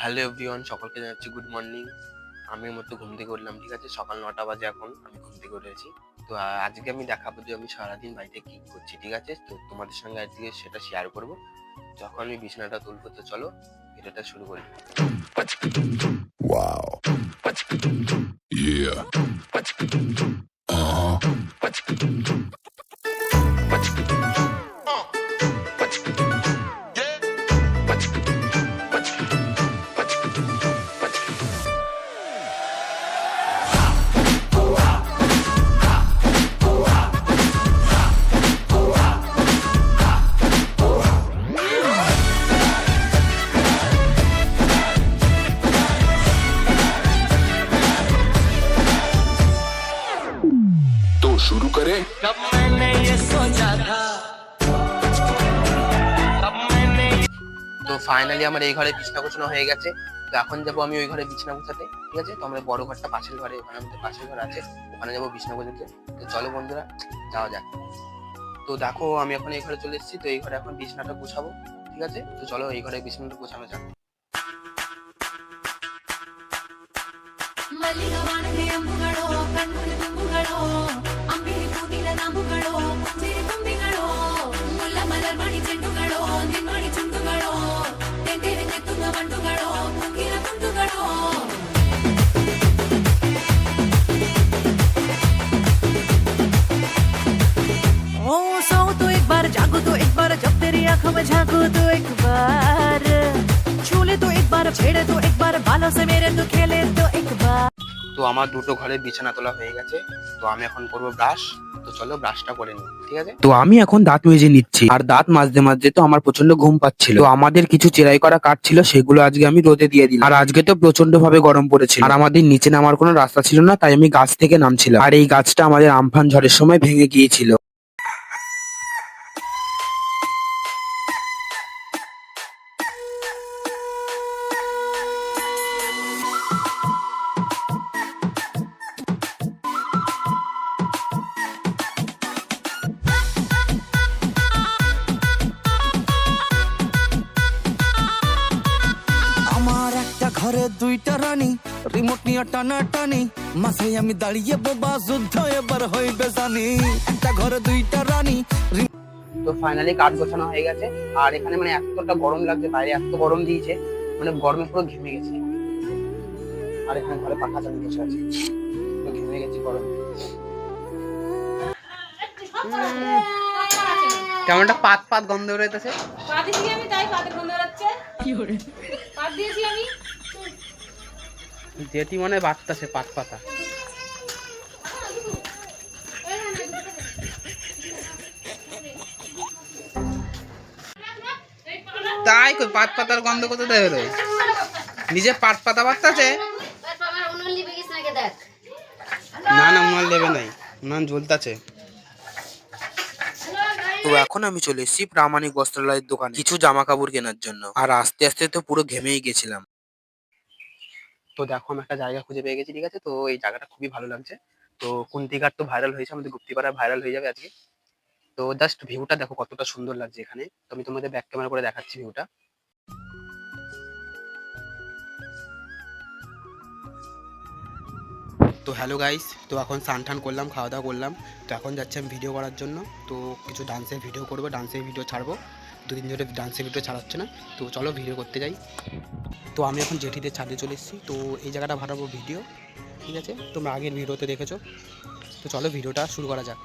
Hello everyone, সকলকে জানাচ্ছি good morning. আমি মতো ঘুম থেকে উঠলাম, ঠিক আছে। সকাল 9টা বাজে এখন, আমি ঘুম থেকে উঠেছি। তো আজকে আমি দেখাবো যে আমি সারাদিন বাড়িতে কি করছি, ঠিক আছে। তো তোমাদের সঙ্গে আজকে সেটা শেয়ার করব যখন আমি বিছানাটা তুলবো। তো চলো ভিডিওটা শুরু করি। Wow. Yeah. Uh-huh. तो शुरू करें। जब मैंने ये सोचा था, তো ফাইনালি আমার এই ঘরে বিছানা গোছানো হয়ে গেছে। তো এখন যাবো আমি ওই ঘরে বিছানা গোছাতে, ঠিক আছে। তো আমরা বড় ঘরটা পাশের ঘরে, ওখানে আমাদের পাশের ঘর আছে, ওখানে যাবো বিছানা গোছাতে। তো চলো বন্ধুরা যাওয়া যাক। তো দেখো আমি এখন এই ঘরে চলে এসেছি। তো এই ঘরে এখন বিছানাটা গোছাবো, ঠিক আছে। তো চলো এই ঘরে বিছানাটা গোছানো যাক। जागो तो एक बार, जब तेरी आंखों में झांको तो एक बार, छूले तो एक बार, छेड़े तो एक बार, बालों से मेरे तो खेले तो एक बार। তো আমার দুটো ঘরে বিছানা তোলা হয়ে গেছে। তো আমি এখন করবো ব্রাশ। তো চলো ব্রাশটা করে নিই, ঠিক আছে। তো আমি এখন দাঁত মেজে নিচ্ছি, আর দাঁত মাজতে মাজতে তো আমার প্রচন্ড ঘুম পাচ্ছিল। তো আমাদের কিছু চেরাই করা কাঠ ছিল, সেগুলো আজকে আমি রোদে দিয়ে দিলাম। আর আজকে তো প্রচন্ড ভাবে গরম পড়েছিল, আর আমাদের নিচে নামার কোনো রাস্তা ছিল না, তাই আমি গাছ থেকে নামছিলাম। আর এই গাছটা আমাদের আমফান ঝড়ের সময় ভেঙে গিয়েছিল। ঘরে দুইটা রানী, রিমোট নিয়ে টানা টানি, মাঝে আমি দাঁড়িয়ে বোবা, যুদ্ধ এবার হইবে জানি। একটা ঘরে দুইটা রানী। তো ফাইনালি কাঠ গোছানো হয়ে গেছে। আর এখানে মানে এতটা গরম লাগছে, বাইরে এত গরম দিয়েছে, মানে গরমে পুরো ঘেমে গেছে। আর এখানে ঘরে পাখা চালিয়ে বসে আছে, তো ঘেমে গেছি গরমে। কেমন একটা পাত পাত গন্ধ বেরোতেছে। পাত দিয়েছি আমি, তাই পাতের গন্ধ বেরোচ্ছে। কি করে পাত দিয়েছি আমি? যেটি মনে বাড়তেছে পাত পাতা। তাই কই পাত পাতার গন্ধ কোথা থেকে বেরোয়? নিজে পাত পাতা বাড়তেছে। না না, উনাল দেবে নাই, উনান জ্বলতেছে। তো এখন আমি চলে এসেছি প্রামাণিক বস্ত্রালয়ের দোকানে কিছু জামা কাপড় কেনার জন্য। আর আস্তে আস্তে তো পুরো ঘেমেই গেছিলাম। তো দেখো আমি একটা জায়গা খুঁজে পেয়ে গেছি, ঠিক আছে। তো এই জায়গাটা খুবই ভালো লাগছে। তো কুন্তিঘাট তো ভাইরাল হয়েছে, আমাদের গুপ্তিপাড়া ভাইরাল হয়ে যাবে আজকে। তো জাস্ট ভিউটা দেখো কতটা সুন্দর লাগছে এখানে। তো আমি তোমাদের ব্যাক ক্যামেরা করে দেখাচ্ছি ভিউটা। তো হ্যালো গাইস, তো এখন স্নান টান করলাম, খাওয়া দাওয়া করলাম। তো এখন যাচ্ছি আমি ভিডিও করার জন্য। তো কিছু ডান্সের ভিডিও করবো, ডান্সের ভিডিও ছাড়বো। দুদিন ধরে ডান্সের ভিডিও ছাড়াচ্ছে না, তো চলো ভিডিও করতে যাই। তো আমি এখন জেঠিদের ছাদে চলে এসেছি। তো এই জায়গাটা বানাবো ভিডিও, ঠিক আছে। তোমরা আগের ভিডিওতে দেখেছো। তো চলো ভিডিওটা শুরু করা যাক।